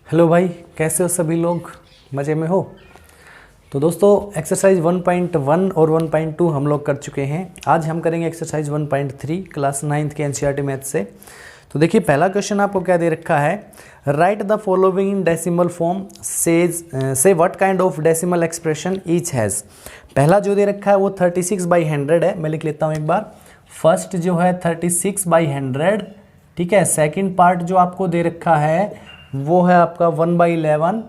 Hello भाई, कैसे हो सभी लोग? मज़े में हो? तो दोस्तों एक्सरसाइज 1.1 और 1.2 हम लोग कर चुके हैं। आज हम करेंगे एक्सरसाइज 1.3 क्लास 9th के एनसीईआरटी मैथ से। तो देखिए पहला क्वेश्चन आपको क्या दे रखा है, write the following in decimal form, say what kind of decimal expression each has. पहला जो दे रखा है वो 36/100 है। मैं लिख लेता हूँ एक बार। फर्स्ट जो है 36/100, ठीक है। सेकंड पार्ट जो आपको दे रखा है वो है आपका 1/11,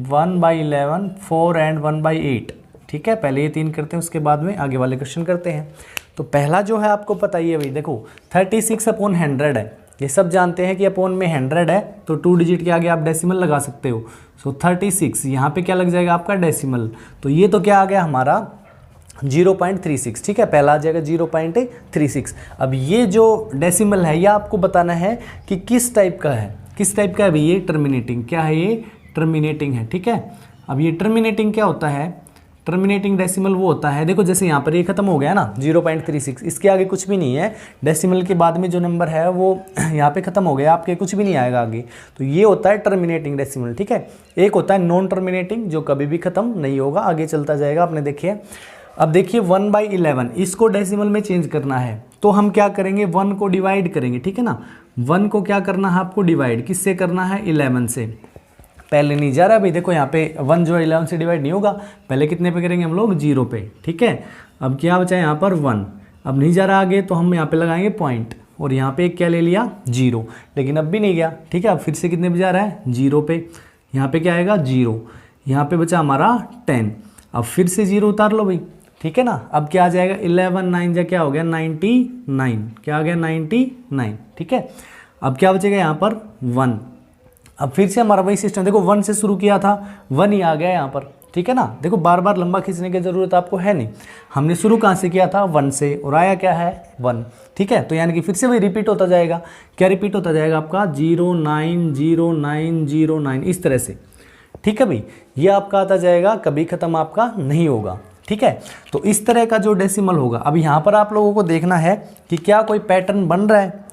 1/11, 4 एंड 1/8, ठीक है। पहले ये 3 करते हैं, उसके बाद में आगे वाले क्वेश्चन करते हैं। तो पहला जो है आपको पता ही है भाई, देखो 36/100 है, ये सब जानते हैं कि अपॉन में 100 है, तो 2 डिजिट के आगे आप डेसिमल लगा सकते हो। सो 36 यहाँ पे क्या लग जाएगा आपका डेसिमल, तो ये तो क्या आ गया हमारा 0.36, ठीक है। पहला आ जाएगा 0.36। अब ये जो डेसिमल है यह आपको बताना है कि किस टाइप का है, किस टाइप का है भाई। ये टर्मिनेटिंग, क्या है ये टर्मिनेटिंग है, ठीक है। अब ये टर्मिनेटिंग क्या होता है, टर्मिनेटिंग डेसिमल वो होता है, देखो जैसे यहाँ पर ये खत्म हो गया ना 0.36, इसके आगे कुछ भी नहीं है। डेसिमल के बाद में जो नंबर है वो यहाँ पे खत्म हो गया, आपके कुछ भी नहीं आएगा आगे, तो ये होता है टर्मिनेटिंग डेसिमल, ठीक है। एक होता है नॉन टर्मिनेटिंग जो कभी भी खत्म नहीं होगा, आगे चलता जाएगा। आपने देखिए, अब देखिए 1/11 इसको डेसिमल में चेंज करना है, तो हम क्या करेंगे 1 को डिवाइड करेंगे, ठीक है ना। 1 को क्या करना है आपको डिवाइड, किससे करना है 11 से। पहले नहीं जा रहा भाई, देखो यहाँ पे 1 जो 11 से डिवाइड नहीं होगा, पहले कितने पे करेंगे हम लोग 0 पे, ठीक है। अब क्या बचा यहाँ पर 1, अब नहीं जा रहा आगे, तो हम यहाँ पे लगाएंगे पॉइंट, और यहाँ पे क्या ले लिया 0, लेकिन अब भी नहीं गया, ठीक है। अब फिर से कितने पे जा रहा है 0 पे, यहाँ पे क्या आएगा 0, यहाँ पे बचा हमारा 10, अब फिर से 0 उतार लो भाई, ठीक है ना। अब क्या आ जाएगा 11 9 जा क्या हो गया 99, क्या आ गया 99, ठीक है। अब क्या बचेगा यहाँ पर 1, अब फिर से हमारा वही सिस्टम, देखो 1 से शुरू किया था, 1 ही आ गया यहाँ पर, ठीक है ना। देखो बार बार लंबा खींचने की जरूरत आपको है नहीं, हमने शुरू कहाँ से किया था 1 से, और आया क्या है 1, ठीक है। तो यानी कि फिर से वही रिपीट होता जाएगा। क्या रिपीट होता जाएगा आपका 090909, इस तरह से, ठीक है भाई। ये आपका आता जाएगा, कभी खत्म आपका नहीं होगा, ठीक है। तो इस तरह का जो डेसिमल होगा, अब यहाँ पर आप लोगों को देखना है कि क्या कोई पैटर्न बन रहा है,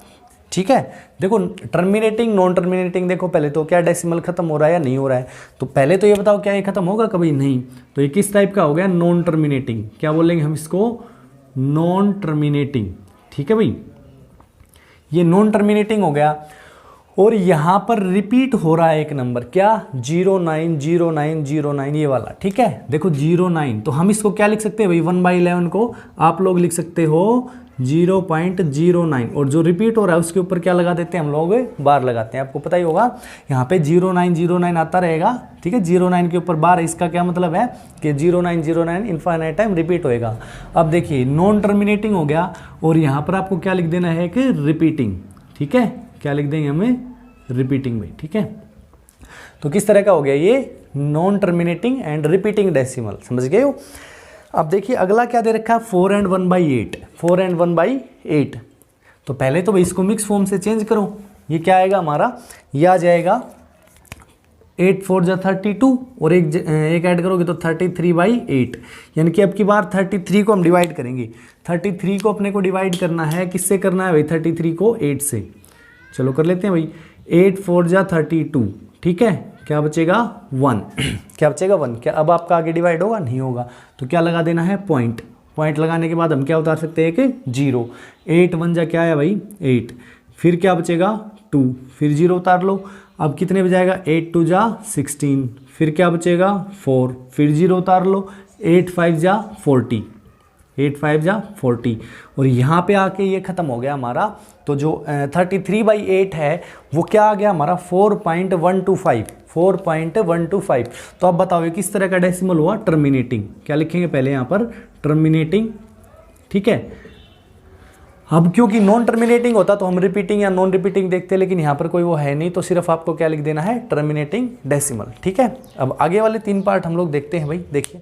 ठीक है। देखो टर्मिनेटिंग नॉन टर्मिनेटिंग, देखो पहले तो क्या डेसिमल खत्म हो रहा है या नहीं हो रहा है, तो पहले तो ये बताओ क्या ये खत्म होगा कभी नहीं, तो ये किस टाइप का हो गया नॉन टर्मिनेटिंग, क्या बोलेंगे हम इसको नॉन टर्मिनेटिंग, ठीक है भाई। ये नॉन टर्मिनेटिंग हो गया, और यहाँ पर रिपीट हो रहा है एक नंबर, क्या 090909, ये वाला, ठीक है। देखो 09, तो हम इसको क्या लिख सकते हैं भाई 1/11 को आप लोग लिख सकते हो 0.09, और जो रिपीट हो रहा है उसके ऊपर क्या लगा देते हैं हम लोग बार लगाते हैं, आपको पता ही होगा। यहाँ पे 0909 आता रहेगा, ठीक है। 09 के ऊपर बार है, इसका क्या मतलब है कि 0909 इनफाइनाइट टाइम रिपीट होएगा। अब देखिए नॉन टर्मिनेटिंग हो गया, और यहाँ पर आपको क्या लिख देना है कि रिपीटिंग, ठीक है। क्या लिख देंगे हमें रिपीटिंग में, ठीक है। तो किस तरह का हो गया ये non terminating and repeating decimal, समझ गए हो। अब देखिए अगला क्या दे रखा है 4 एंड 1/8, 4 एंड 1/8। तो पहले तो भाई इसको मिक्स फॉर्म से चेंज करो, ये क्या आएगा हमारा, ये आ जाएगा 8 4 जा 32, और एक ऐड करोगे तो 33/8, यानी कि अब की बार 33 को हम डिवाइड करेंगे। 33 को अपने को डिवाइड करना है, किससे करना है भाई 33 को 8 से। चलो कर लेते हैं भाई, 8 4 जा 32, ठीक है। क्या बचेगा 1, क्या बचेगा 1, क्या अब आपका आगे डिवाइड होगा नहीं होगा, तो क्या लगा देना है पॉइंट, पॉइंट लगाने के बाद हम क्या उतार सकते हैं कि 0, 8 1 जा क्या है भाई 8, फिर क्या बचेगा 2, फिर 0 उतार लो। अब कितने बजाएगा 8 2 जा 16, फिर क्या बचेगा 4, फिर 0 उतार लो। 8 5 जा 40, 8 5 जा 40, और यहाँ पे आके ये खत्म हो गया हमारा। तो जो 33/8 है वो क्या आ गया हमारा 4.125, 4.125। तो अब बताओ ये किस तरह का डेसिमल हुआ टर्मिनेटिंग, क्या लिखेंगे पहले यहाँ पर टर्मिनेटिंग, ठीक है। अब क्योंकि नॉन टर्मिनेटिंग होता तो हम रिपीटिंग या नॉन रिपीटिंग देखते, लेकिन यहाँ पर कोई वो है नहीं, तो सिर्फ आपको क्या लिख देना है टर्मिनेटिंग डेसिमल, ठीक है। अब आगे वाले 3 पार्ट हम लोग देखते हैं भाई। देखिए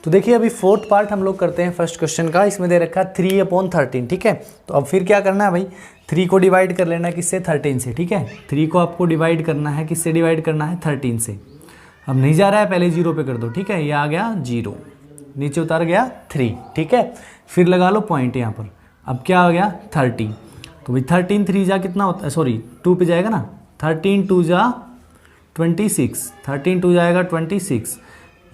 तो देखिए अभी 4th पार्ट हम लोग करते हैं फर्स्ट क्वेश्चन का। इसमें दे रखा है 3/13, ठीक है। तो अब फिर क्या करना है भाई 3 को डिवाइड कर लेना है किससे 13 से, ठीक है। 3 को आपको डिवाइड करना है किससे, डिवाइड करना है 13 से। अब नहीं जा रहा है, पहले 0 पे कर दो, ठीक है। ये आ गया 0, नीचे उतार गया 3, ठीक है। फिर लगा लो पॉइंट यहाँ पर, अब क्या आ गया 30, तो भाई 13 3 जा कितना होता है, सॉरी 2 पे जाएगा ना, 13 2 जा 26, 13 2 जाएगा 26,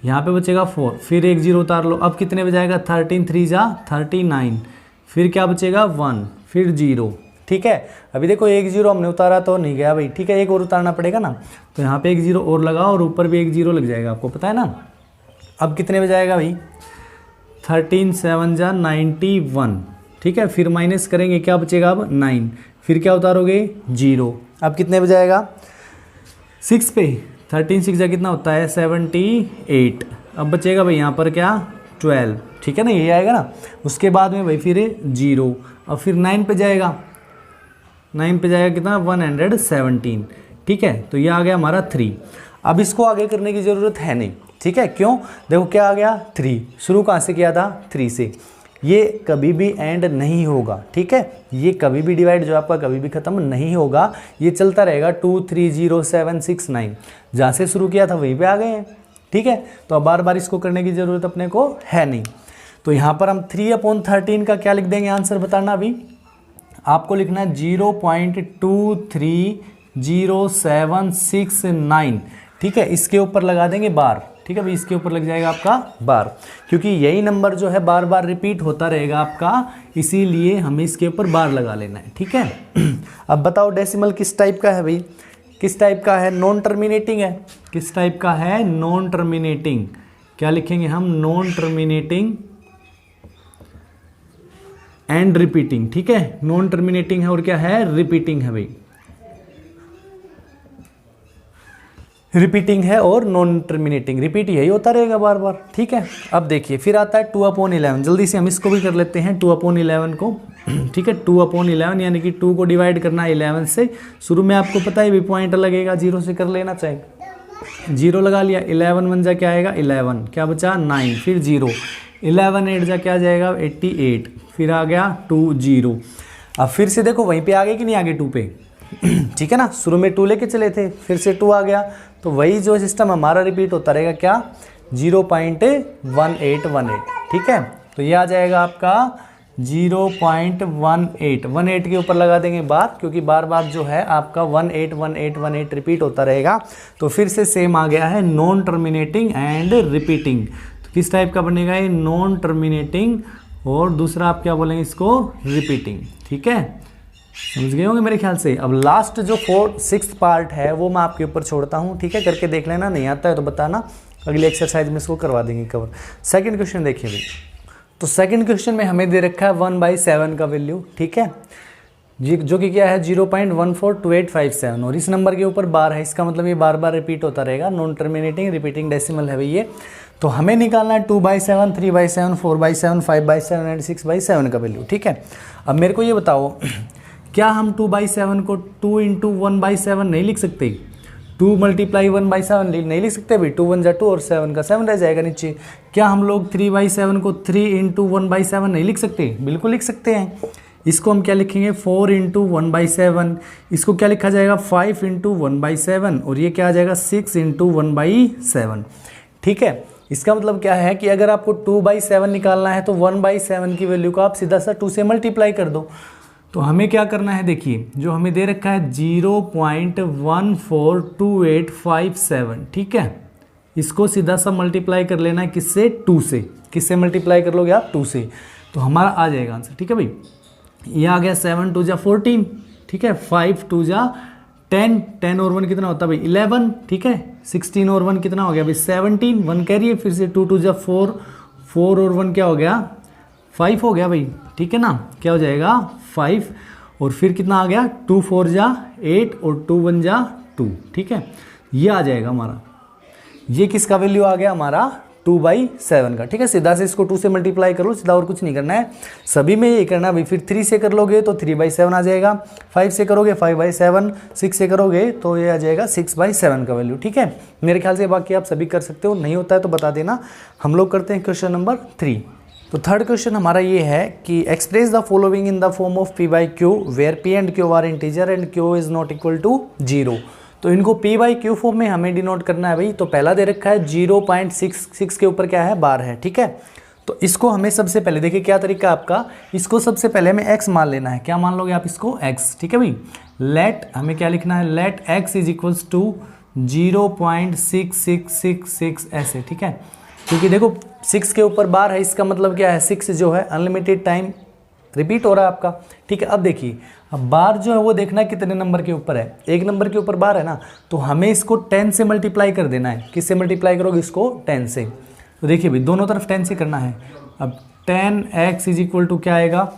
यहाँ पे बचेगा 4, फिर एक जीरो उतार लो, अब कितने बजाएगा 13 3 जा 39, फिर क्या बचेगा 1, फिर 0। ठीक है, अभी देखो एक जीरो हमने उतारा तो नहीं गया भाई, ठीक है, एक और उतारना पड़ेगा ना, तो यहाँ पे एक जीरो और लगाओ और ऊपर भी एक जीरो लग जाएगा, आपको पता है ना। अब कितने बजाएगा भाई 13 7 जा 91, ठीक है, फिर माइनस करेंगे क्या बचेगा अब 9, फिर क्या उतारोगे 0, अब कितने बजाएगा 6 पे, 13 6 जा कितना होता है 78, अब बचेगा भाई यहाँ पर क्या 12, ठीक है ना, ये आएगा ना। उसके बाद में भाई फिर 0, अब फिर 9 पे जाएगा, 9 पे जाएगा कितना 117, ठीक है, तो ये आ गया हमारा 3। अब इसको आगे करने की ज़रूरत है नहीं, ठीक है, क्यों, देखो क्या आ गया 3, शुरू कहाँ से किया था 3 से, ये कभी भी एंड नहीं होगा, ठीक है, ये कभी भी डिवाइड जो आपका कभी भी ख़त्म नहीं होगा, ये चलता रहेगा 2 3 0 7 6 9, जहाँ से शुरू किया था वहीं पे आ गए हैं, ठीक है। तो अब बार बार इसको करने की ज़रूरत अपने को है नहीं, तो यहाँ पर हम 3/13 का क्या लिख देंगे, आंसर बताना। अभी आपको लिखना है 0.230769, ठीक है, इसके ऊपर लगा देंगे बार, ठीक है भाई, इसके ऊपर लग जाएगा आपका बार, क्योंकि यही नंबर जो है बार बार रिपीट होता रहेगा आपका, इसीलिए हमें इसके ऊपर बार लगा लेना है, ठीक है। अब बताओ डेसिमल किस टाइप का है भाई, किस टाइप का है, नॉन टर्मिनेटिंग है, किस टाइप का है नॉन टर्मिनेटिंग, क्या लिखेंगे हम नॉन टर्मिनेटिंग एंड रिपीटिंग, ठीक है, नॉन टर्मिनेटिंग है और क्या है रिपीटिंग है भाई, रिपीटिंग है और नॉन टर्मिनेटिंग, रिपीट यही होता रहेगा बार बार, ठीक है। अब देखिए फिर आता है 2/11, जल्दी से हम इसको भी कर लेते हैं 2/11 को, ठीक है, 2/11 यानी कि 2 को डिवाइड करना है 11 से, शुरू में आपको पता है भी पॉइंट लगेगा, 0 से कर लेना चाहिए, 0 लगा लिया, 11 1 जा क्या आएगा 11, क्या बचा 9, फिर 0, 11 8 जा क्या जाएगा 88, फिर आ गया 2 0, अब फिर से देखो वहीं पे आ गए कि नहीं आगे 2 पे, ठीक है ना, शुरू में 2 लेके चले थे, फिर से 2 आ गया, तो वही जो सिस्टम हमारा रिपीट होता रहेगा क्या 0.1818, ठीक है, तो ये आ जाएगा आपका 0.18 के ऊपर लगा देंगे बार, क्योंकि बार बार जो है आपका 181818 रिपीट होता रहेगा, तो फिर से सेम आ गया है नॉन टर्मिनेटिंग एंड रिपीटिंग, तो किस टाइप का बनेगा ये नॉन टर्मिनेटिंग, और दूसरा आप क्या बोलेंगे इसको रिपीटिंग, ठीक है, समझ गए होंगे मेरे ख्याल से। अब लास्ट जो 6th पार्ट है वो मैं आपके ऊपर छोड़ता हूँ, ठीक है, करके देख लेना, नहीं आता है तो बताना, अगली एक्सरसाइज में इसको करवा देंगे कवर। सेकंड क्वेश्चन देखिए भाई, तो सेकंड क्वेश्चन में हमें दे रखा है 1/7 का वैल्यू, ठीक है, जो कि क्या है 0.142857, और इस नंबर के ऊपर बार है, इसका मतलब ये बार बार रिपीट होता रहेगा, नॉन टर्मिनेटिंग रिपीटिंग डेसिमल है भाई ये। तो हमें निकालना है 2/7, 3/7, 4/7, 5/7 एंड 6/7 का वैल्यू, ठीक है। अब मेरे को ये बताओ, क्या हम 2/7 को 2 × 1/7 नहीं लिख सकते, 2 × 1/7 नहीं लिख सकते भाई, 2 1 जा 2 और 7 का 7 रह जाएगा नीचे। क्या हम लोग 3/7 को 3 × 1/7 नहीं लिख सकते, बिल्कुल लिख सकते हैं। इसको हम क्या लिखेंगे 4 × 1/7, इसको क्या लिखा जाएगा 5 × 1/7, और ये क्या आ जाएगा 6 × 1/7, ठीक है। इसका मतलब क्या है कि अगर आपको 2/7 निकालना है तो 1/7 की वैल्यू को आप सीधा सा 2 से मल्टीप्लाई कर दो। तो हमें क्या करना है, देखिए जो हमें दे रखा है 0.142857, ठीक है, इसको सीधा सा मल्टीप्लाई कर लेना है किससे 2 से, किससे मल्टीप्लाई कर लोगे आप 2 से, तो हमारा आ जाएगा आंसर, ठीक है भाई। ये आ गया 7 2 जा 14, ठीक है, 5 2 जा 10, 10 और 1 कितना होता है भाई 11, ठीक है, 16 और 1 कितना हो गया भाई 17, 1 कैरी, फिर से 2 2 जा 4, 4 और 1 क्या हो गया 5 हो गया भाई, ठीक है ना, क्या हो जाएगा 5, और फिर कितना आ गया 2 4 जा 8 और 2 1 जा 2, ठीक है, ये आ जाएगा हमारा, ये किसका वैल्यू आ गया हमारा 2/7 का, ठीक है। सीधा से इसको 2 से मल्टीप्लाई कर लो, सीधा, और कुछ नहीं करना है, सभी में ये करना भाई। फिर 3 से कर लोगे तो 3/7 आ जाएगा, 5 से करोगे 5/7, 6 से करोगे तो ये आ जाएगा 6/7 का वैल्यू, ठीक है। मेरे ख्याल से बाकी आप सभी कर सकते हो, नहीं होता है तो बता देना। हम लोग करते हैं क्वेश्चन नंबर 3। तो थर्ड क्वेश्चन हमारा ये है कि express the following in the form of P/Q where P and Q are integer and Q is not equal to 0। तो इनको P/Q फॉर्म में हमें डिनोट करना है भाई। तो पहला दे रखा है 0.66 के ऊपर क्या है बार है, ठीक है। तो इसको हमें सबसे पहले देखिए क्या तरीका है आपका, इसको सबसे पहले हमें x मान लेना है। क्या मान लोगे आप इसको x, ठीक है भाई। लेट हमें क्या लिखना है, let x is equals to 0.6666 ऐसे, ठीक है। क्योंकि देखो 6 के ऊपर बार है, इसका मतलब क्या है, 6 जो है अनलिमिटेड टाइम रिपीट हो रहा है आपका, ठीक है। अब देखिए, अब बार जो है वो देखना है कितने नंबर के ऊपर है, 1 नंबर के ऊपर बार है ना, तो हमें इसको 10 से मल्टीप्लाई कर देना है। किससे मल्टीप्लाई करोगे इसको? 10 से। तो देखिए भाई, दोनों तरफ 10 से करना है। अब 10x इज इक्वल टू क्या आएगा,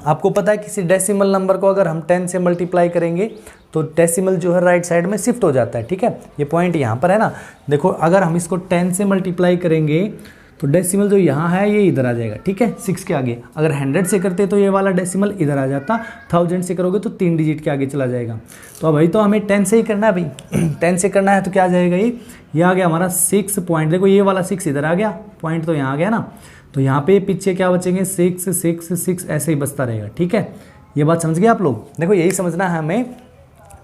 आपको पता है किसी डेसिमल नंबर को अगर हम 10 से मल्टीप्लाई करेंगे तो डेसिमल जो है राइट साइड में शिफ्ट हो जाता है, ठीक है। ये पॉइंट यहाँ पर है ना, देखो अगर हम इसको 10 से मल्टीप्लाई करेंगे तो डेसिमल जो यहाँ है ये इधर आ जाएगा, ठीक है, 6 के आगे। अगर 100 से करते तो ये वाला डेसिमल इधर आ जाता, 1000 से करोगे तो 3 डिजिट के आगे चला जाएगा। तो अब भाई तो हमें 10 से ही करना है भाई, 10 से करना है तो क्या आ जाएगा, ये आ गया हमारा 6 पॉइंट। देखो ये वाला 6 इधर आ गया, पॉइंट तो यहाँ आ गया ना, तो यहाँ पे पीछे क्या बचेंगे, 6 6 6 ऐसे ही बचता रहेगा, ठीक है। ये बात समझ गए आप लोग? देखो यही समझना है हमें,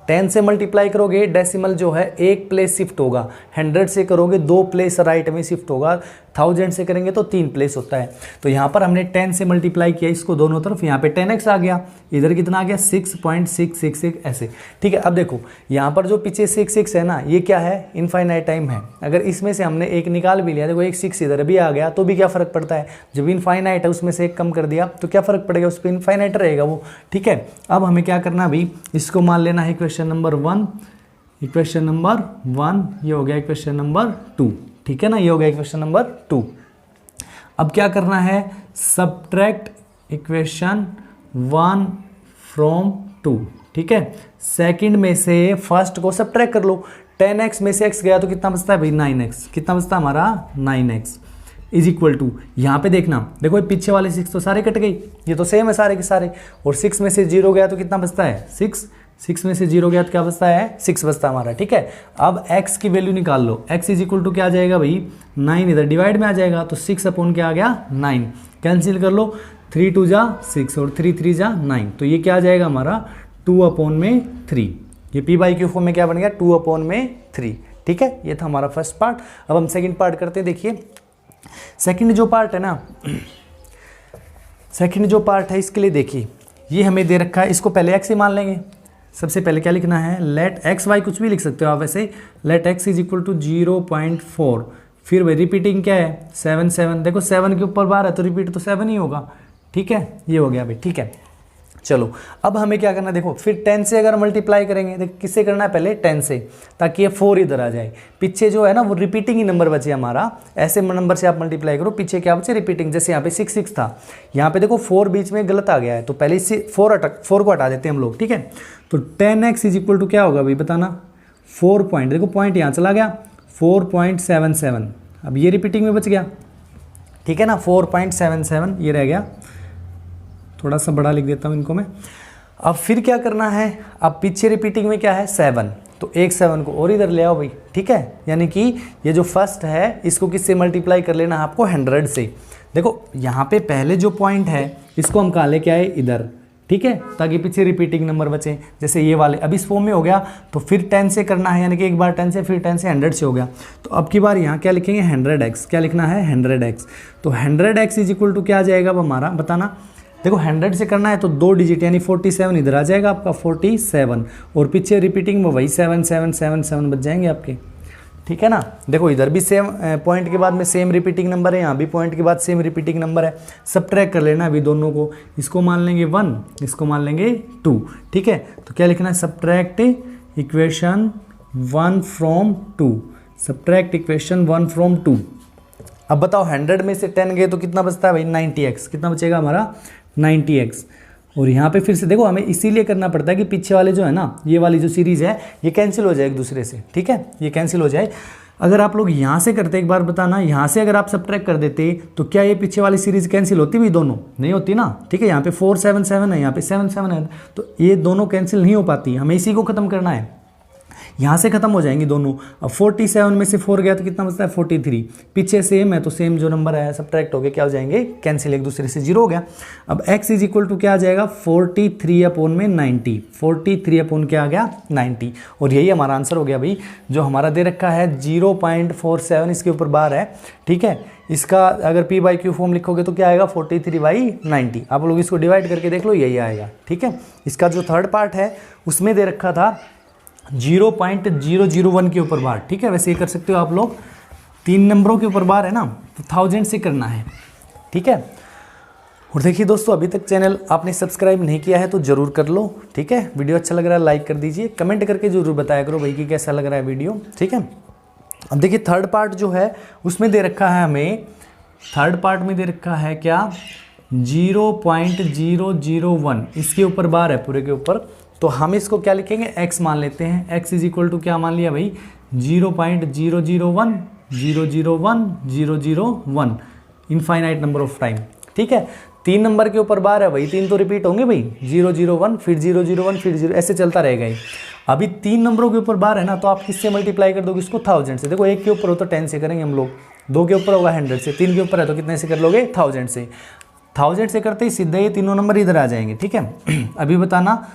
10 से मल्टीप्लाई करोगे डेसिमल जो है 1 प्लेस शिफ्ट होगा, 100 से करोगे 2 प्लेस राइट में शिफ्ट होगा, 1000 से करेंगे तो 3 प्लेस होता है। तो यहाँ पर हमने 10 से मल्टीप्लाई किया इसको दोनों तरफ, यहाँ पे 10x आ गया, इधर कितना आ गया 6.666 ऐसे, ठीक है। अब देखो यहाँ पर जो पीछे 6 है ना, ये क्या है, इनफाइनाइट टाइम है। अगर इसमें से हमने एक निकाल भी लिया, देखो एक 6 इधर भी आ गया तो भी क्या फ़र्क पड़ता है, जब इनफाइनाइट है उसमें से एक कम कर दिया तो क्या फ़र्क पड़ेगा, उस पर इनफाइनाइट रहेगा वो, ठीक है। अब हमें क्या करना भाई, इसको मान लेना है इक्वेशन नंबर 1, इक्वेशन नंबर 1 ये हो गया इक्वेशन नंबर 2, ठीक है ना, ये हो गया इक्वेशन नंबर 2। अब क्या करना है, सब्ट्रैक्ट इक्वेशन 1 फ्रॉम 2, ठीक है। सेकंड में से फर्स्ट को सब्ट्रैक्ट कर लो, 10x में से x गया तो कितना बचता है भाई 9x, कितना बचता है हमारा 9x इज इक्वल टू, यहाँ पे देखना, देखो ये पीछे वाले 6 तो सारे कट गई, ये तो सेम है सारे के सारे, और 6 में से 0 गया तो कितना बचता है 6 में से 0 गया तो क्या बचता है 6 बचता हमारा, ठीक है। अब x की वैल्यू निकाल लो, x इज इक्वल टू क्या आ जाएगा भाई 9, इधर डिवाइड में आ जाएगा तो 6 अपॉन क्या आ गया 9, कैंसिल कर लो, 3 2 जा 6 और 3 3 जा 9, तो ये क्या आ जाएगा हमारा 2 अपॉन में 3, ये p बाई क्यू फॉर्म में क्या बन गया 2 अपॉन में 3, ठीक है। ये था हमारा फर्स्ट पार्ट। अब हम सेकेंड पार्ट करते हैं। देखिए सेकेंड जो पार्ट है ना, सेकेंड जो पार्ट है इसके लिए देखिए, ये हमें दे रखा है, इसको पहले x ही मान लेंगे। सबसे पहले क्या लिखना है, लेट एक्स वाई कुछ भी लिख सकते हो आप वैसे, let x is equal to 0.4, फिर भाई रिपीटिंग क्या है 7 7, देखो 7 के ऊपर बार है तो रिपीट तो 7 ही होगा, ठीक है। ये हो गया भाई, ठीक है। चलो अब हमें क्या करना है, देखो फिर 10 से अगर मल्टीप्लाई करेंगे, देखो किससे करना है पहले 10 से, ताकि ये 4 इधर आ जाए, पीछे जो है ना वो रिपीटिंग ही नंबर बचे हमारा, ऐसे नंबर से आप मल्टीप्लाई करो, पीछे क्या बचे रिपीटिंग, जैसे यहाँ पे 6 6 था, यहाँ पे देखो 4 बीच में गलत आ गया है, तो पहले इससे 4 को हटा देते हैं हम लोग, ठीक है। तो 10x इज इक्वल टू क्या होगा भाई बताना, 4 पॉइंट, देखो पॉइंट यहाँ चला गया 4.77, अब ये रिपीटिंग में बच गया, ठीक है ना, 4.77 ये रह गया, थोड़ा सा बड़ा लिख देता हूँ इनको मैं। अब फिर क्या करना है, अब पीछे रिपीटिंग में क्या है 7, तो एक 7 को और इधर ले आओ भाई, ठीक है। यानी कि ये जो फर्स्ट है इसको किससे मल्टीप्लाई कर लेना है आपको 100 से। देखो यहाँ पे पहले जो पॉइंट है इसको हम कहाँ लेके आए इधर, ठीक है, ताकि पीछे रिपीटिंग नंबर बचे, जैसे ये वाले अब इस फॉर्म में हो गया, तो फिर 10 से करना है, यानी कि एक बार 10 से फिर 10 से 100 से हो गया, तो अब की बार यहाँ क्या लिखेंगे 100x, क्या लिखना है 100x, तो 100x इज इक्वल टू क्या आ जाएगा अब हमारा बताना, देखो 100 से करना है तो 2 डिजिट यानी 47 इधर आ जाएगा आपका 47, और पीछे रिपीटिंग में वही 7 7 7 7 बच जाएंगे आपके, ठीक है ना। देखो इधर भी सेम पॉइंट के बाद में सेम रिपीटिंग नंबर है, यहाँ भी पॉइंट के बाद सेम रिपीटिंग नंबर है, सब्ट्रैक्ट कर लेना अभी दोनों को, इसको मान लेंगे 1, इसको मान लेंगे 2, ठीक है। तो क्या लिखना है, subtract equation 1 from 2, subtract equation 1 from 2। अब बताओ 100 में से 10 गए तो कितना बचता है भाई 90x, कितना बचेगा हमारा 90x, और यहाँ पे फिर से देखो हमें इसीलिए करना पड़ता है कि पीछे वाले जो है ना, ये वाली जो सीरीज़ है ये कैंसिल हो जाए एक दूसरे से, ठीक है, ये कैंसिल हो जाए। अगर आप लोग यहाँ से करते, एक बार बताना, यहाँ से अगर आप सब्ट्रैक्ट कर देते तो क्या ये पीछे वाली सीरीज़ कैंसिल होती भी, दोनों नहीं होती ना, ठीक है। यहाँ पे 4 7 7 है, यहाँ पे 7 7 है, तो ये दोनों कैंसिल नहीं हो पाती, हमें इसी को ख़त्म करना है, यहाँ से खत्म हो जाएंगी दोनों। अब 47 में से 4 गया तो कितना बचता है 43, पीछे सेम है तो सेम जो नंबर है सब्ट्रैक्ट हो गए क्या हो जाएंगे कैंसिल, एक दूसरे से 0 हो गया। अब x इज इक्वल टू क्या आ जाएगा 43 अपॉन में 90, 43 अपॉन क्या आ गया 90, और यही हमारा आंसर हो गया भाई, जो हमारा दे रखा है 0.47 इसके ऊपर बार है, ठीक है। इसका अगर p बाई क्यू फॉर्म लिखोगे तो क्या आएगा 43/90, आप लोग इसको डिवाइड करके देख लो यही आएगा, ठीक है। इसका जो थर्ड पार्ट है उसमें दे रखा था 0.001 के ऊपर बार, ठीक है। वैसे ये कर सकते हो आप लोग, 3 नंबरों के ऊपर बार है ना, तो 1000 से करना है, ठीक है। और देखिए दोस्तों, अभी तक चैनल आपने सब्सक्राइब नहीं किया है तो ज़रूर कर लो, ठीक है। वीडियो अच्छा लग रहा है लाइक कर दीजिए, कमेंट करके ज़रूर बताया करो भाई कि कैसा लग रहा है वीडियो, ठीक है। अब देखिए थर्ड पार्ट जो है उसमें दे रखा है हमें, थर्ड पार्ट में दे रखा है क्या, 0.001, इसके ऊपर बार है पूरे के ऊपर। तो हम इसको क्या लिखेंगे, x मान लेते हैं। x इज इक्वल टू क्या मान लिया भाई, 0.001 001 001 इनफाइनाइट नंबर ऑफ टाइम, ठीक है। 3 नंबर के ऊपर बार है भाई, 3 तो रिपीट होंगे भाई, 001 फिर 001 फिर 0, ऐसे चलता रहेगा ही। अभी 3 नंबरों के ऊपर बार है ना, तो आप किससे मल्टीप्लाई कर दोगे इसको, 1000 से। देखो 1 के ऊपर हो तो 10 से करेंगे हम लोग, 2 के ऊपर होगा 100 से, 3 के ऊपर है तो कितने से कर लोगे, 1000 से। 1000 से करते ही सीधे ये तीनों नंबर इधर आ जाएंगे, ठीक है। अभी बताना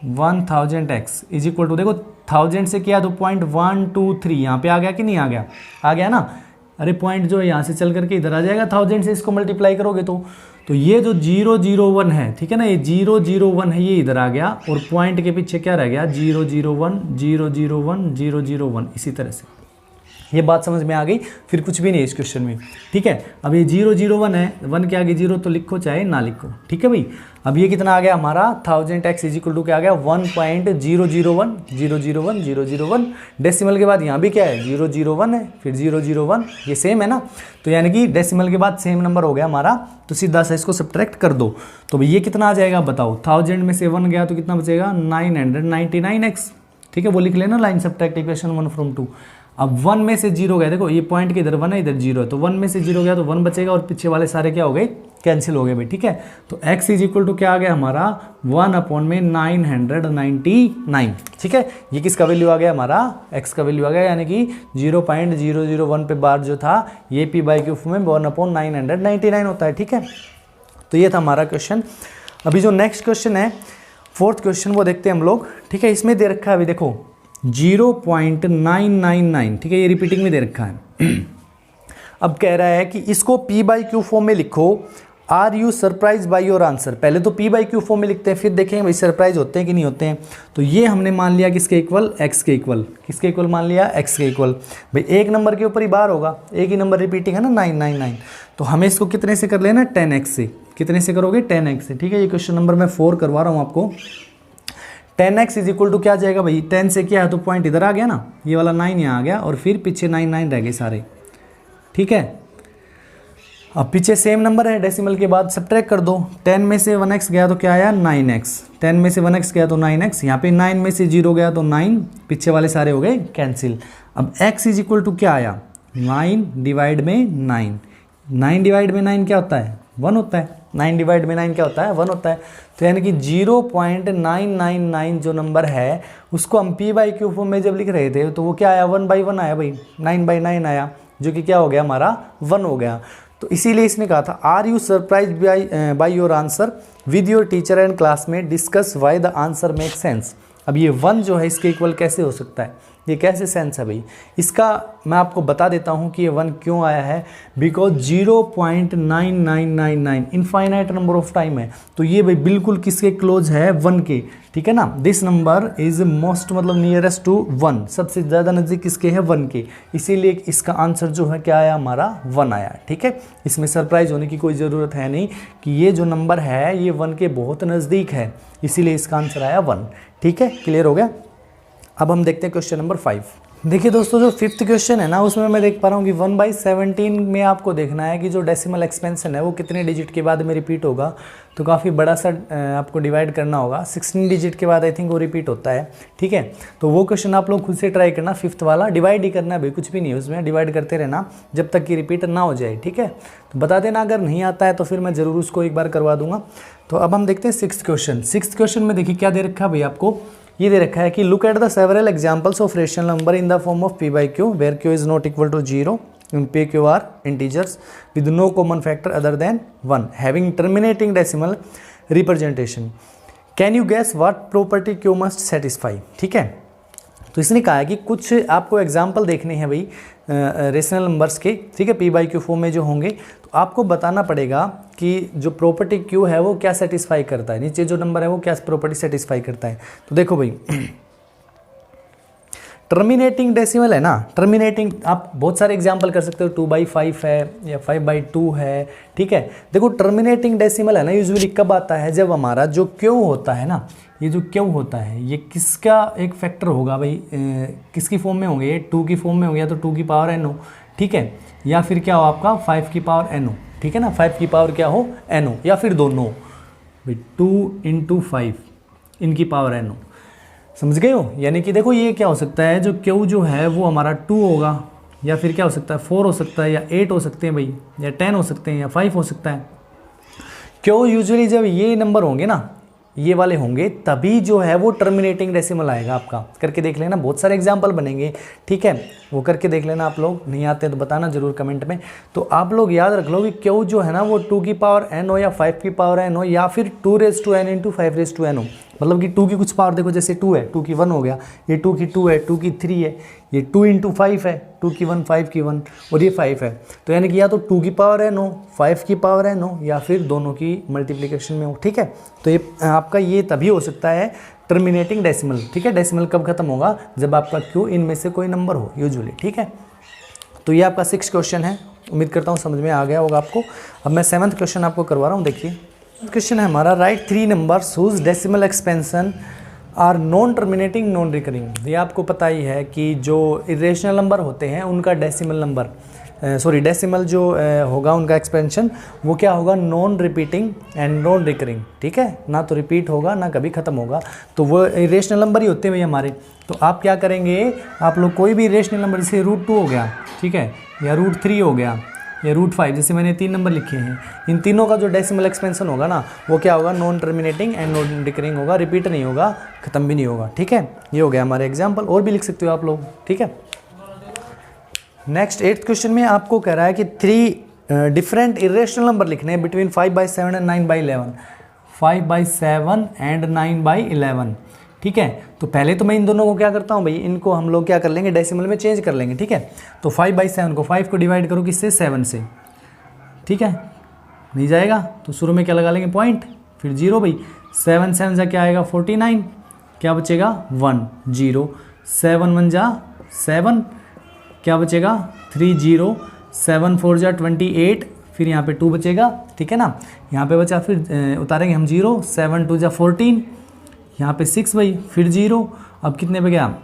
1000x इज इक्वल टू, देखो 1000 से किया तो 0.123 यहाँ पे आ गया कि नहीं आ गया, आ गया ना। अरे पॉइंट जो है यहाँ से चल करके इधर आ जाएगा, 1000 से इसको मल्टीप्लाई करोगे तो ये जो 001 है, ठीक है ना, ये 001 है, ये इधर आ गया और पॉइंट के पीछे क्या रह गया, 001 001 001, इसी तरह से। ये बात समझ में आ गई, फिर कुछ भी नहीं है इस क्वेश्चन में, ठीक है। अब ये 001 है, 1 के आगे 0 तो लिखो चाहे ना लिखो, ठीक है भाई। अब ये कितना आ गया हमारा, 1000x इज इक्वल टू क्या आ गया, 1.001 001 001। डेसिमल के बाद यहाँ भी क्या है, 001 है, फिर 001, ये सेम है ना, तो यानी कि डेसिमल के बाद सेम नंबर हो गया हमारा, तो सीधा सा इसको सब्ट्रैक्ट कर दो। तो ये कितना आ जाएगा बताओ, 1000 में से 1 गया तो कितना बचेगा, 999x, ठीक है। वो लिख लेना, लाइन सब्ट्रैक्ट इक्वेशन 1 from 2। अब 1 में से 0 गया, देखो ये पॉइंट के इधर 1 है, इधर 0 है, तो 1 में से 0 गया तो 1 बचेगा और पीछे वाले सारे क्या हो गए, कैंसिल हो गए भाई, ठीक है। तो x इज इक्वल टू क्या आ गया हमारा, 1/999, ठीक है। ये किसका वैल्यू आ गया हमारा, x का वैल्यू आ गया, यानी कि 0.001 पे बार जो था ये p/q में 1/999 होता है, ठीक है। तो ये था हमारा क्वेश्चन। अभी जो नेक्स्ट क्वेश्चन है, 4th क्वेश्चन, वो देखते हैं हम लोग, ठीक है। इसमें दे रखा है अभी देखो 0.999, ठीक है, ये रिपीटिंग में दे रखा है। अब कह रहा है कि इसको p/q फॉर्म में लिखो, are you surprise by your answer. पहले तो p/q फॉर्म में लिखते हैं, फिर देखेंगे भाई सरप्राइज होते हैं कि नहीं होते हैं। तो ये हमने मान लिया किसके इक्वल, x के इक्वल, किसके इक्वल मान लिया, x के इक्वल। भाई एक नंबर के ऊपर ही बार होगा, एक ही नंबर रिपीटिंग है ना, 999, तो हमें इसको कितने से कर लेना, 10x से। कितने से करोगे, 10x से, ठीक है। ये क्वेश्चन नंबर मैं 4 करवा रहा हूँ आपको। 10x इज इक्वल टू क्या जाएगा भाई, 10 से क्या है तो पॉइंट इधर आ गया ना, ये वाला 9 यहाँ आ गया और फिर पीछे 99 रह गए सारे, ठीक है। अब पीछे सेम नंबर है, डेसिमल के बाद सब्ट्रैक्ट कर दो। 10 में से 1x गया तो क्या आया, 9x। 10 में से 1x गया तो 9x, यहाँ पे 9 में से 0 गया तो 9, पीछे वाले सारे हो गए कैंसिल। अब x इज इक्वल टू क्या आया, 9 डिवाइड में 9। 9 डिवाइड में 9 क्या होता है, 1 होता है। 9 डिवाइड में 9 क्या होता है, 1 होता है। तो यानी कि 0.999 जो नंबर है उसको हम p/q फॉर्म में जब लिख रहे थे तो वो क्या आया, 1/1 आया भाई, 9/9 आया, जो कि क्या हो गया हमारा, 1 हो गया। तो इसीलिए इसने कहा था, are you surprise by your answer with your teacher and classmate, discuss why the answer make sense. अब ये 1 जो है इसके इक्वल कैसे हो सकता है, ये कैसे सेंस है भाई, इसका मैं आपको बता देता हूँ कि ये 1 क्यों आया है। Because 0.9999 infinite number of time है, तो ये भाई बिल्कुल किसके क्लोज है, 1 के, ठीक है ना। दिस नंबर इज मोस्ट मतलब नियरेस्ट टू 1, सबसे ज़्यादा नज़दीक किसके है, 1 के। इसीलिए इसका आंसर जो है क्या आया हमारा, 1 आया, ठीक है। इसमें सरप्राइज होने की कोई ज़रूरत है नहीं कि ये जो नंबर है ये 1 के बहुत नज़दीक है, इसीलिए इसका आंसर आया 1, ठीक है। क्लियर हो गया। अब हम देखते हैं क्वेश्चन नंबर 5। देखिए दोस्तों, जो 5th क्वेश्चन है ना, उसमें मैं देख पा रहा हूँ कि 1/17 में आपको देखना है कि जो डेसिमल एक्सपेंशन है वो कितने डिजिट के बाद में रिपीट होगा। तो काफ़ी बड़ा सा आपको डिवाइड करना होगा, 16 डिजिट के बाद आई थिंक वो रिपीट होता है, ठीक है। तो वो क्वेश्चन आप लोग खुद से ट्राई करना, 5th वाला डिवाइड ही करना है भाई, कुछ भी नहीं है उसमें, डिवाइड करते रहना जब तक कि रिपीट ना हो जाए, ठीक है। तो बता देना अगर नहीं आता है तो फिर मैं ज़रूर उसको एक बार करवा दूंगा। तो अब हम देखते हैं 6th क्वेश्चन। 6th क्वेश्चन में देखिए क्या दे रखा है भाई, आपको ये दे रखा है कि look at the several examples of rational number in the form of p/q where q is not equal to 0 and p q are integers with no common factor other than 1 having terminating decimal representation. Can you guess what property q must satisfy? ठीक है। तो इसने कहा है कि कुछ आपको example देखने हैं भाई रेशनल नंबर्स के, ठीक है, p/q फॉर्म में जो होंगे, तो आपको बताना पड़ेगा कि जो प्रॉपर्टी q है वो क्या सेटिस्फाई करता है, नीचे जो नंबर है वो क्या प्रॉपर्टी सेटिस्फाई करता है। तो देखो भाई टर्मिनेटिंग डेसिमल है ना, टर्मिनेटिंग आप बहुत सारे एग्जांपल कर सकते हो, 2/5 है या 5/2 है, ठीक है। देखो टर्मिनेटिंग डेसिमल है ना यूजुअली कब आता है, जब हमारा जो क्यू होता है ना, ये जो क्यू होता है ये किसका एक फैक्टर होगा भाई, किसकी फॉर्म में होंगे, ये 2 की फॉर्म में होंगे, या तो 2 की पावर n हो, ठीक है, या फिर क्या हो आपका 5 की पावर n हो, ठीक है ना, 5 की पावर क्या हो n हो, या फिर दोनों भाई 2 × 5 इनकी पावर n हो, समझ गए हो। यानी कि देखो ये क्या हो सकता है, जो क्यू जो है वो हमारा 2 होगा, या फिर क्या हो सकता है 4 हो सकता है, या 8 हो सकते हैं भाई, या 10 हो सकते हैं, या 5 हो सकता है। क्यों यूजुअली जब ये नंबर होंगे ना, ये वाले होंगे, तभी जो है वो टर्मिनेटिंग डेसिमल आएगा आपका। करके देख लेना, बहुत सारे एग्जांपल बनेंगे, ठीक है, वो करके देख लेना। आप लोग नहीं आते तो बताना जरूर कमेंट में। तो आप लोग याद रख लो कि क्यू जो है ना वो 2 की पावर n हो, या 5 की पावर n हो, या फिर 2n × 5n हो। मतलब कि 2 की कुछ पावर देखो, जैसे 2 है, 2 की 1 हो गया, ये 2 की 2 है, 2 की 3 है, ये 2 × 5 है, 2 की 1, 5 की 1, और ये 5 है। तो यानी कि या तो 2 की पावर n हो, 5 की पावर n हो, या फिर दोनों की मल्टीप्लिकेशन में हो, ठीक है। तो ये आपका ये तभी हो सकता है टर्मिनेटिंग डेसिमल, ठीक है। डेसिमल कब खत्म होगा, जब आपका क्यू इनमें से कोई नंबर हो यूजुअली, ठीक है। तो ये आपका 6th क्वेश्चन है, उम्मीद करता हूँ समझ में आ गया होगा आपको। अब मैं 7th क्वेश्चन आपको करवा रहा हूँ, देखिए क्वेश्चन है हमारा, write 3 numbers whose decimal expansion are non terminating non recurring. ये आपको पता ही है कि जो इरेशनल नंबर होते हैं उनका डेसिमल नंबर डेसिमल जो होगा उनका एक्सपेंशन वो क्या होगा, non repeating and non recurring, ठीक है, ना तो रिपीट होगा ना कभी ख़त्म होगा, तो वो इरेशनल नंबर ही होते हैं भाई हमारे। तो आप क्या करेंगे, आप लोग कोई भी इरेशनल नंबर, जैसे √2 हो गया, ठीक है, या √3 हो गया, या √5, जैसे मैंने 3 नंबर लिखे हैं, इन तीनों का जो डेसिमल एक्सपेंशन होगा ना वो क्या होगा, non terminating and non recurring होगा, रिपीट नहीं होगा, खत्म भी नहीं होगा, ठीक है। ये हो गया हमारे एग्जाम्पल, और भी लिख सकते हो आप लोग, ठीक है। नेक्स्ट 8th क्वेश्चन में आपको कह रहा है कि 3 डिफरेंट इरेशनल नंबर लिखने हैं बिटवीन 5/7 एंड 9/11, 5/7 एंड 9/11, ठीक है। तो पहले तो मैं इन दोनों को क्या करता हूँ भाई, इनको हम लोग क्या कर लेंगे, डेसिमल में चेंज कर लेंगे, ठीक है। तो 5/7 को 5 को डिवाइड करो किससे, 7 से, ठीक है, नहीं जाएगा तो शुरू में क्या लगा लेंगे पॉइंट, फिर 0 भाई, 7 7 जा क्या आएगा 49, क्या बचेगा 1 0, 7 1 जा 7, क्या बचेगा 3 0, 7 4 जा 28, फिर यहाँ पे 2 बचेगा, ठीक है ना, यहाँ पे बचा, फिर उतारेंगे हम 0, 7 2 जा 14, यहाँ पे 6 भाई, फिर 0, अब कितने पे गया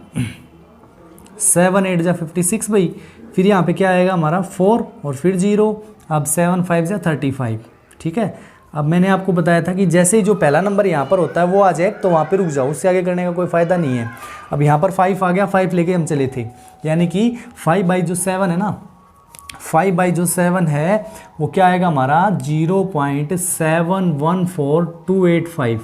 7 8 जा 56 भाई, फिर यहाँ पे क्या आएगा हमारा 4 और फिर 0, अब 7 5 जा 35, ठीक है। अब मैंने आपको बताया था कि जैसे ही जो पहला नंबर यहाँ पर होता है वो आ जाए तो वहाँ पे रुक जाओ, उससे आगे करने का कोई फ़ायदा नहीं है। अब यहाँ पर 5 आ गया, 5 लेके हम चले थे, यानी कि 5/7 है ना, 5/7 है वो क्या आएगा हमारा 0.714285,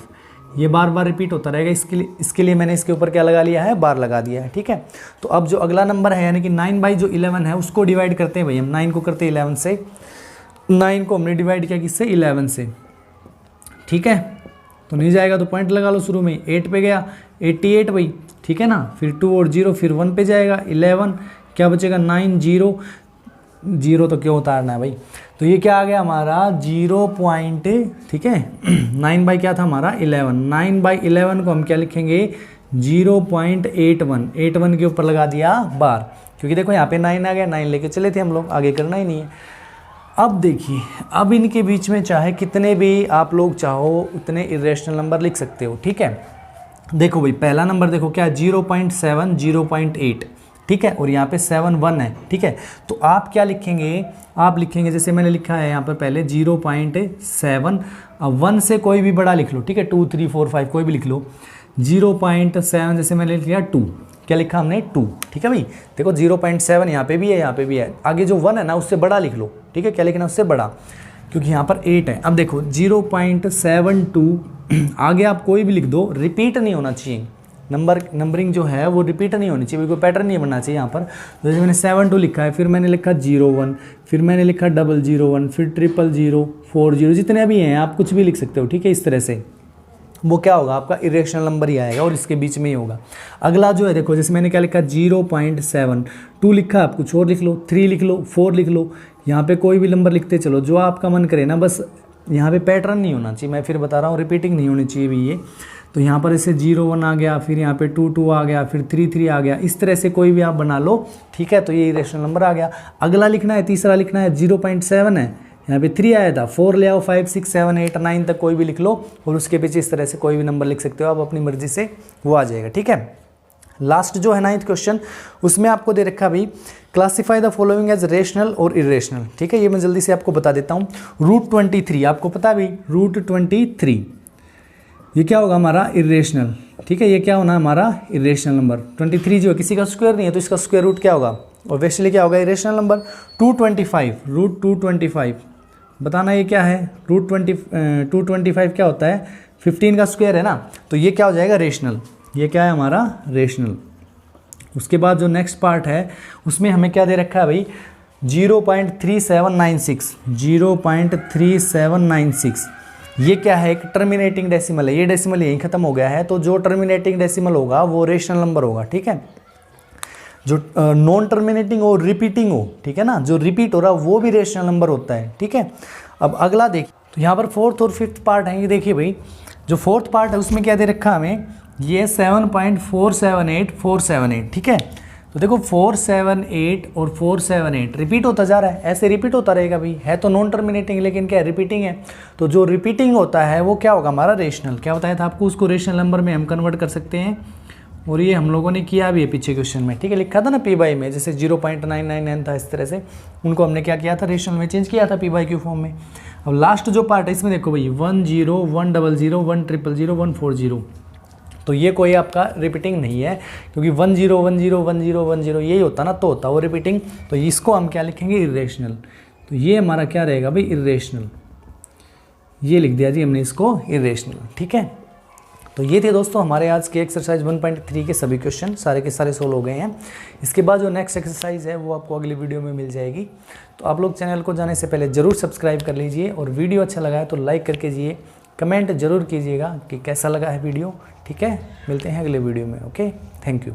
ये बार बार रिपीट होता रहेगा, इसके लिए मैंने इसके ऊपर क्या लगा लिया है, बार लगा दिया है, ठीक है। तो अब जो अगला नंबर है यानी कि 9/11 है उसको डिवाइड करते हैं भाई हम, 9 को करते हैं 11 से, 9 को हमने डिवाइड किया किससे, 11 से, ठीक है। तो नहीं जाएगा तो पॉइंट लगा लो, शुरू में 8 पे गया 88 भाई, ठीक है ना, फिर 2 और 0, फिर 1 पे जाएगा 11, क्या बचेगा 9 0 0, तो क्यों उतारना है भाई, तो ये क्या आ गया हमारा 0 पॉइंट, ठीक है 9 बाई क्या था हमारा 11, 9/11 को हम क्या लिखेंगे 0.81 के ऊपर लगा दिया बार, क्योंकि देखो यहाँ पे 9 आ गया, 9 लेके चले थे हम लोग, आगे करना ही नहीं है। अब देखिए, अब इनके बीच में चाहे कितने भी आप लोग चाहो उतने इरेशनल नंबर लिख सकते हो, ठीक है। देखो भाई पहला नंबर देखो क्या 0.7 0.8, ठीक है, और यहाँ पे 7 1 है, ठीक है। तो आप क्या लिखेंगे, आप लिखेंगे जैसे मैंने लिखा है यहाँ पर पहले 0.7, अब 1 से कोई भी बड़ा लिख लो, ठीक है, 2 3 4 5 कोई भी लिख लो, 0.7 जैसे मैंने लिख लिया 2, क्या लिखा हमने 2, ठीक है भाई। देखो 0.7 यहाँ पे भी है, यहाँ पे भी है, आगे जो 1 है ना उससे बड़ा लिख लो, ठीक है, क्या लिखना उससे बड़ा, क्योंकि यहाँ पर 8 है। अब देखो 0.72 आगे आप कोई भी लिख दो, रिपीट नहीं होना चाहिए, नंबरिंग जो है वो रिपीट नहीं होनी चाहिए, कोई पैटर्न नहीं बनना चाहिए यहाँ पर। जैसे मैंने 72 लिखा है, फिर मैंने लिखा 01, फिर मैंने लिखा 001, फिर 000 40, जितने भी हैं आप कुछ भी लिख सकते हो, ठीक है। इस तरह से वो क्या होगा आपका इरेशनल नंबर ही आएगा और इसके बीच में ही होगा। अगला जो है देखो, जैसे मैंने क्या लिखा 0.7, 2 लिखा, आप कुछ और लिख लो, 3 लिख लो, 4 लिख लो, यहाँ पे कोई भी नंबर लिखते चलो जो आपका मन करे ना, बस यहाँ पे पैटर्न नहीं होना चाहिए, मैं फिर बता रहा हूँ, रिपीटिंग नहीं होनी चाहिए भी ये। तो यहाँ पर ऐसे 0 1 आ गया, फिर यहाँ पे 2 2 आ गया, फिर 3 3 आ गया, इस तरह से कोई भी आप बना लो, ठीक है। तो ये इरेशनल नंबर आ गया। अगला लिखना है, तीसरा लिखना है, 0.7 है, यहाँ पे 3 आया था, 4 ले आओ, 5 6 7 8 9 तक कोई भी लिख लो और उसके पीछे इस तरह से कोई भी नंबर लिख सकते हो आप अपनी मर्जी से, वो आ जाएगा, ठीक है। लास्ट जो है 9th क्वेश्चन, उसमें आपको दे रखा भाई classify the following as rational और इरेशनल, ठीक है। ये मैं जल्दी से आपको बता देता हूँ। रूट 23 आपको पता है भाई, रूट 23 ये क्या होगा हमारा इरेशनल, ठीक है। ये क्या होना हमारा इरेशनल नंबर। 23 जो है किसी का स्क्वायर नहीं है तो इसका स्क्वायर रूट क्या होगा, ऑब्वियसली क्या होगा, इरेशनल नंबर। 225 रूट 225 बताना ये क्या है, रूट 225 क्या होता है, 15 का स्क्वायर है ना, तो ये क्या हो जाएगा रेशनल, ये क्या है हमारा रेशनल। उसके बाद जो नेक्स्ट पार्ट है उसमें हमें क्या दे रखा है भाई, 0.3796 0.3796 ये क्या है, एक टर्मिनेटिंग डेसिमल है, ये डेसिमल यहीं खत्म हो गया है, तो जो टर्मिनेटिंग डेसिमल होगा वो रेशनल नंबर होगा, ठीक है। जो नॉन टर्मिनेटिंग हो, रिपीटिंग हो, ठीक है ना, जो रिपीट हो रहा वो भी रेशनल नंबर होता है, ठीक है। अब अगला देखिए, तो यहाँ पर 4th और 5th पार्ट है, ये देखिए भाई, जो 4th पार्ट है उसमें क्या दे रखा हमें, ये 7.478478, ठीक है। तो देखो 478 और 478 रिपीट होता जा रहा है, ऐसे रिपीट होता रहेगा भाई, है तो नॉन टर्मिनेटिंग लेकिन क्या है, रिपीटिंग है। तो जो रिपीटिंग होता है वो क्या होगा हमारा रेशनल, क्या बताया था आपको, उसको रेशनल नंबर में हम कन्वर्ट कर सकते हैं, और ये हम लोगों ने किया भी है पीछे क्वेश्चन में, ठीक है। लिखा था ना पी बाई में, जैसे 0.999 था, इस तरह से उनको हमने क्या किया था, रेशनल में चेंज किया था पी बाई क्यू फॉर्म में। अब लास्ट जो पार्ट है इसमें देखो भाई 10 100 100 140, तो ये कोई आपका रिपीटिंग नहीं है, क्योंकि 10 10 10 10 यही होता ना, तो होता वो रिपीटिंग, तो इसको हम क्या लिखेंगे, इरेशनल। तो ये हमारा क्या रहेगा भाई, इरेशनल, ये लिख दिया जी हमने इसको इरेशनल, ठीक है। तो ये थे दोस्तों हमारे आज के एक्सरसाइज 1.3 के सभी क्वेश्चन सारे के सारे सोल्व हो गए हैं। इसके बाद जो नेक्स्ट एक्सरसाइज है वो आपको अगली वीडियो में मिल जाएगी। तो आप लोग चैनल को जाने से पहले ज़रूर सब्सक्राइब कर लीजिए, और वीडियो अच्छा लगा है तो लाइक करके कीजिए, कमेंट जरूर कीजिएगा कि कैसा लगा है वीडियो, ठीक है। मिलते हैं अगले वीडियो में, ओके, थैंक यू।